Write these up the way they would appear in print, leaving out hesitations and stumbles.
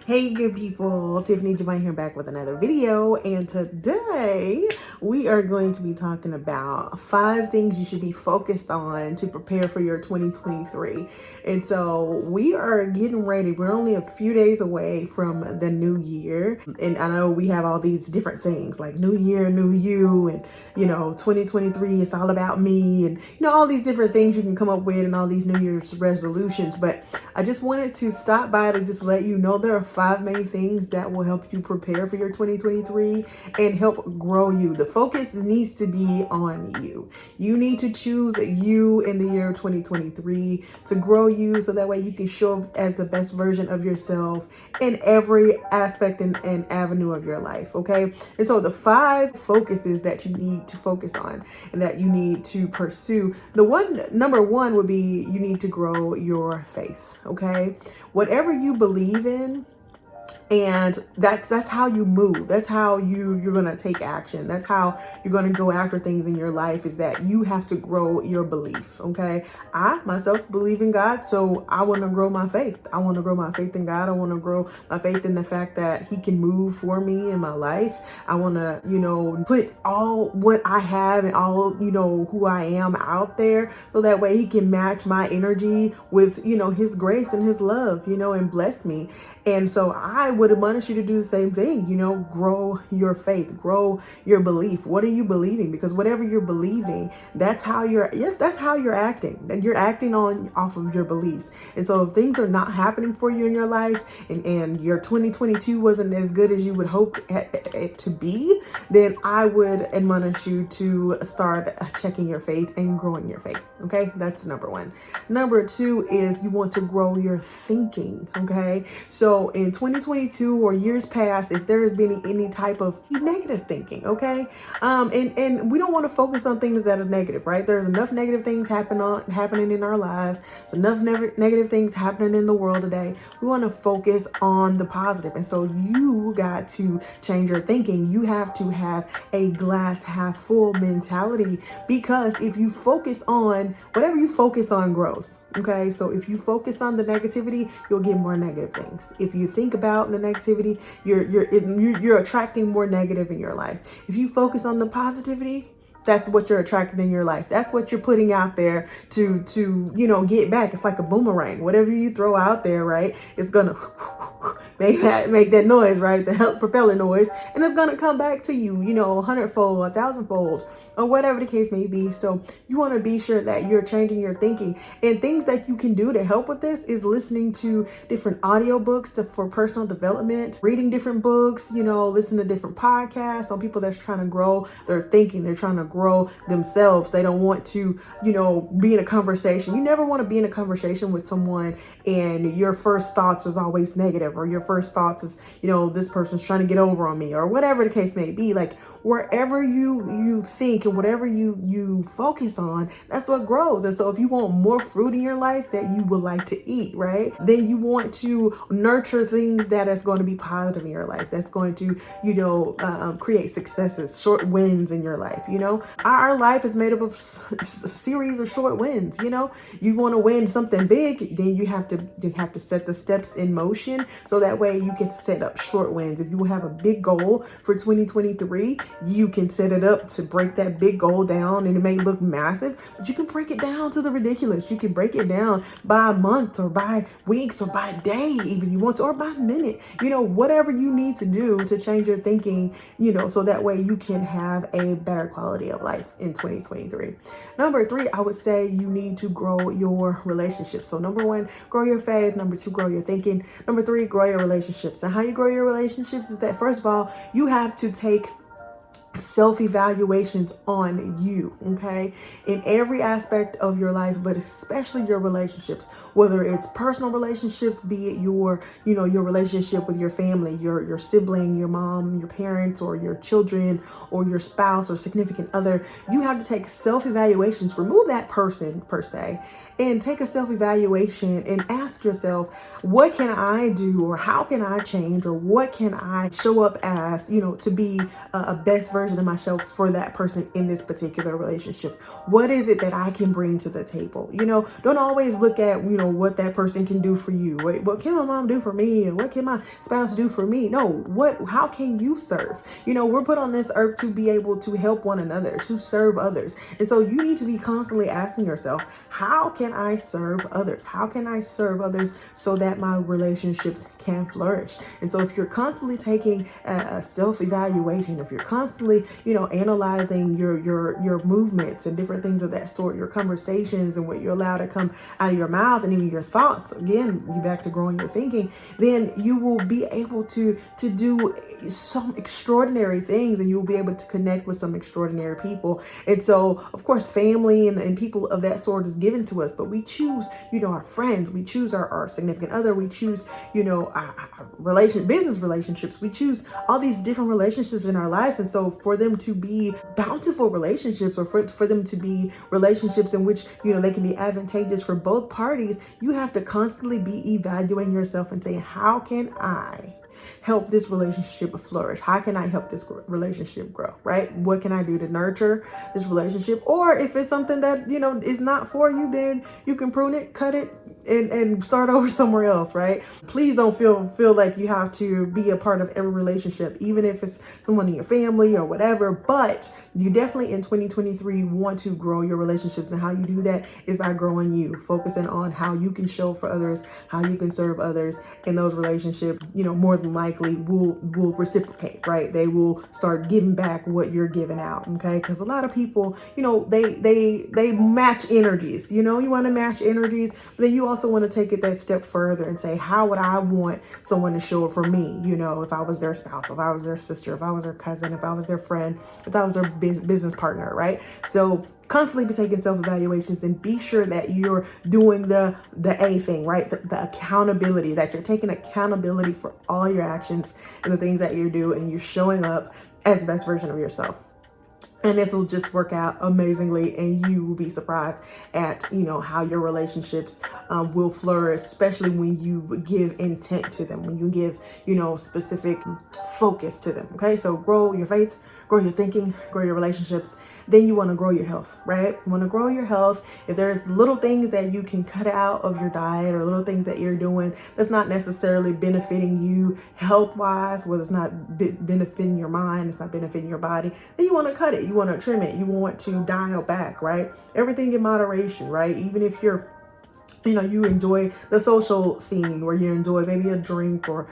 Hey good people, Tiffany Javine here back with another video, and today we are going to be talking about 5 things you should be focused on to prepare for your 2023. And so we are getting ready. We're only a few days away from the new year. And I know we have all these different sayings like new year, new you, and 2023 it's all about me, and all these different things you can come up with and all these new year's resolutions. But I just wanted to stop by to just let you know there are 5 main things that will help you prepare for your 2023 and help grow you. The focus needs to be on you. You need to choose you in the year 2023 to grow you so that way you can show up as the best version of yourself in every aspect and avenue of your life, okay? And so the 5 focuses that you need to focus on and that you need to pursue. Number one would be you need to grow your faith, okay? Whatever you believe in, and that's how you move. That's how you're gonna take action. That's how you're gonna go after things in your life, is that you have to grow your belief. Okay, I myself believe in God, so I want to grow my faith. I want to grow my faith in God. I want to grow my faith in the fact that He can move for me in my life. I want to put all what I have and all who I am out there, so that way He can match my energy with His grace and His love, and bless me. And so I would admonish you to do the same thing, grow your faith, grow your belief. What are you believing? Because whatever you're believing, that's how you're acting. And you're acting off of your beliefs. And so if things are not happening for you in your life, and your 2022 wasn't as good as you would hope it to be, then I would admonish you to start checking your faith and growing your faith. Okay, that's number one. Number 2 is you want to grow your thinking. Okay, so in 2022 or years past, if there has been any type of negative thinking, okay, and we don't want to focus on things that are negative, right? There's enough negative things happening in our lives. There's enough negative things happening in the world today. We want to focus on the positive, and so you got to change your thinking. You have to have a glass half full mentality, because if you focus on whatever you focus on grows. Okay, so if you focus on the negativity, you'll get more negative things. If you think about the negativity, you're attracting more negative in your life. If you focus on the positivity, that's what you're attracting in your life. That's what you're putting out there to get back. It's like a boomerang. Whatever you throw out there, right, it's gonna make that noise, right? The propeller noise, and it's gonna come back to you, 100-fold, 1,000-fold, or whatever the case may be. So you want to be sure that you're changing your thinking. And things that you can do to help with this is listening to different audiobooks for personal development, reading different books, listen to different podcasts on people that's trying to grow their thinking. They're trying to grow themselves. They don't want to, be in a conversation. You never want to be in a conversation with someone and your first thoughts is always negative, or your first thoughts is, this person's trying to get over on me, or whatever the case may be. Like, wherever you think and whatever you focus on, that's what grows. And so if you want more fruit in your life that you would like to eat, right, then you want to nurture things that is going to be positive in your life, that's going to create successes, short wins in your life. Our life is made up of a series of short wins. You want to win something big, then you have to set the steps in motion, so that way you can set up short wins. If you have a big goal for 2023, you can set it up to break that big goal down, and it may look massive, but you can break it down to the ridiculous. You can break it down by a month, or by weeks, or by a day, even you want to, or by a minute, whatever you need to do to change your thinking, so that way you can have a better quality of life in 2023. Number 3, I would say you need to grow your relationships. So number 1, grow your faith. Number 2, grow your thinking. Number 3, grow your relationships. And how you grow your relationships is that, first of all, you have to take self-evaluations on you, okay, in every aspect of your life, but especially your relationships, whether it's personal relationships, be it your relationship with your family, your sibling, your mom, your parents, or your children, or your spouse or significant other. You have to take self-evaluations. Remove that person per se, and take a self-evaluation and ask yourself, what can I do, or how can I change, or what can I show up as, to be a best version version of myself for that person in this particular relationship? What is it that I can bring to the table? Don't always look at, what that person can do for you. What can my mom do for me? And what can my spouse do for me? No, how can you serve? We're put on this earth to be able to help one another, to serve others. And so you need to be constantly asking yourself, how can I serve others? How can I serve others so that my relationships can flourish? And so if you're constantly taking a self-evaluation, if you're constantly, analyzing your movements and different things of that sort, your conversations and what you allow to come out of your mouth, and even your thoughts, again, you back to growing your thinking, then you will be able to do some extraordinary things, and you'll be able to connect with some extraordinary people. And so, of course, family and people of that sort is given to us, but we choose, our friends, we choose our significant other, we choose, our business relationships, we choose all these different relationships in our lives. And so for them to be bountiful relationships, or for them to be relationships in which, they can be advantageous for both parties, you have to constantly be evaluating yourself and saying, how can I help this relationship flourish? How can I help this relationship grow, right? What can I do to nurture this relationship? Or if it's something that, is not for you, then you can prune it, cut it, and start over somewhere else, right? Please don't feel like you have to be a part of every relationship, even if it's someone in your family or whatever. But you definitely in 2023 want to grow your relationships, and how you do that is by growing you, focusing on how you can show for others, how you can serve others, and those relationships, more than likely will reciprocate, right? They will start giving back what you're giving out, okay? Because a lot of people, they match energies. You want to match energies, but then you also want to take it that step further and say, how would I want someone to show up for me? If I was their spouse, if I was their sister, if I was their cousin, if I was their friend, if I was their business partner, right? So constantly be taking self-evaluations, and be sure that you're doing the A thing, right? The accountability, that you're taking accountability for all your actions and the things that you do, and you're showing up as the best version of yourself. And this will just work out amazingly, and you will be surprised at, how your relationships will flourish, especially when you give intent to them, when you give, specific focus to them. Okay, so grow your faith, grow your thinking, grow your relationships. Then you want to grow your health, right? You want to grow your health. If there's little things that you can cut out of your diet, or little things that you're doing that's not necessarily benefiting you health-wise, whether it's not benefiting your mind, it's not benefiting your body, then you want to cut it. You want to trim it. You want to dial back, right? Everything in moderation, right? Even if you enjoy the social scene, where you enjoy maybe a drink or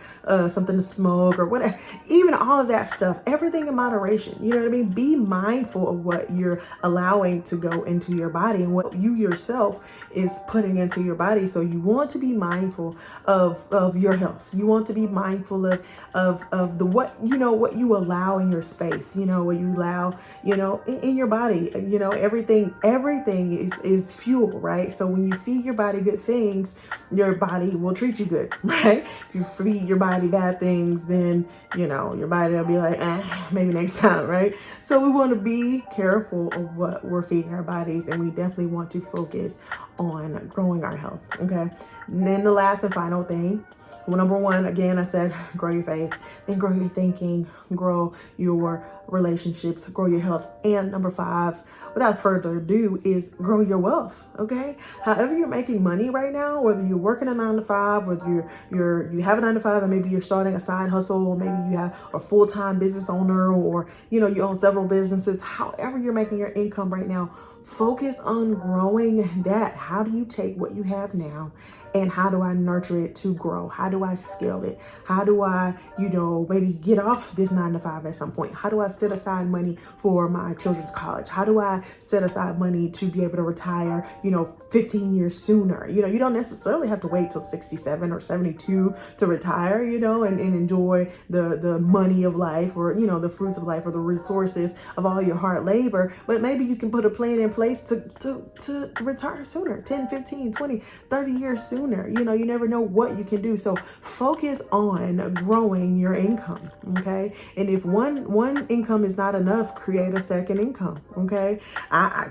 something to smoke or whatever, even all of that stuff, everything in moderation. You know what I mean? Be mindful of what you're allowing to go into your body and what you yourself is putting into your body. So you want to be mindful of your health. You want to be mindful of the what you allow in your space, what you allow, in your body. Everything is fuel, right? So when you feed your body good things, your body will treat you good, right? If you feed your body bad things, then your body will be like, maybe next time, right? So we want to be careful of what we're feeding our bodies, and we definitely want to focus on growing our health. Okay, and then the last and final thing. Well, number one, again, I said, grow your faith, then grow your thinking, grow your relationships, grow your health. And number 5, without further ado, is grow your wealth. Okay. However you're making money right now, whether you're working a 9-to-5, whether you have a 9-to-5 and maybe you're starting a side hustle, or maybe you have a full-time business owner, or, you own several businesses, however you're making your income right now, focus on growing that. How do you take what you have now, and how do I nurture it to grow? How do I scale it? How do I, maybe get off this 9-to-5 at some point? How do I set aside money for my children's college? How do I set aside money to be able to retire, 15 years sooner? You don't necessarily have to wait till 67 or 72 to retire, and enjoy the money of life, or, the fruits of life, or the resources of all your hard labor. But maybe you can put a plan in place to retire sooner, 10, 15, 20, 30 years sooner. sooner. You know, you never know what you can do. So focus on growing your income. Okay. And if one income is not enough, create a second income. Okay.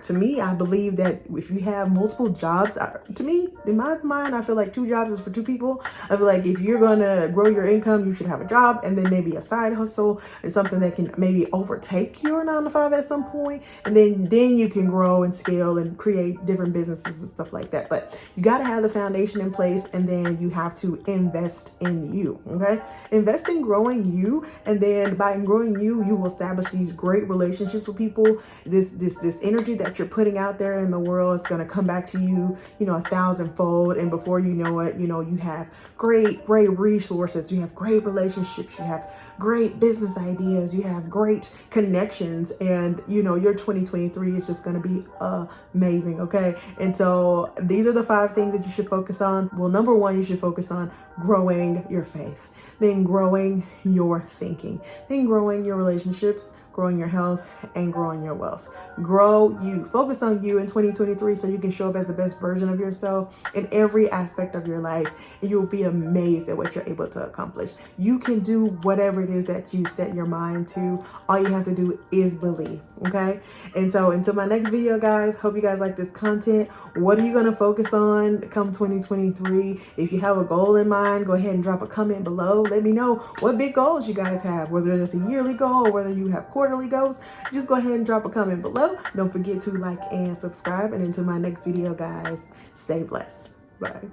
To me, I believe that if you have multiple jobs, to me, in my mind, I feel like 2 jobs is for 2 people. I feel like if you're going to grow your income, you should have a job and then maybe a side hustle and something that can maybe overtake your 9 to 5 at some point. And then you can grow and scale and create different businesses and stuff like that. But you got to have the foundation in place, and then you have to invest in you. Okay. Invest in growing you. And then by growing you, you will establish these great relationships with people. This energy that you're putting out there in the world is going to come back to you, you know, 1,000-fold. And before you know it, you know, you have great resources, you have great relationships, you have great business ideas, you have great connections, and you know, your 2023 is just going to be amazing. Okay. And so these are the 5 things that you should focus on. Well, number 1, you should focus on growing your faith, then growing your thinking, then growing your relationships, growing your health, and growing your wealth. Grow you. Focus on you in 2023 so you can show up as the best version of yourself in every aspect of your life, and you'll be amazed at what you're able to accomplish. You can do whatever it is that you set your mind to. All you have to do is believe. Okay. And so until my next video, guys, hope you guys like this content. What are you going to focus on come 2023? If you have a goal in mind, go ahead and drop a comment below. Let me know what big goals you guys have, whether it's a yearly goal or whether you have quarterly goals. Just go ahead and drop a comment below. Don't forget to like and subscribe. And until my next video, guys, stay blessed. Bye.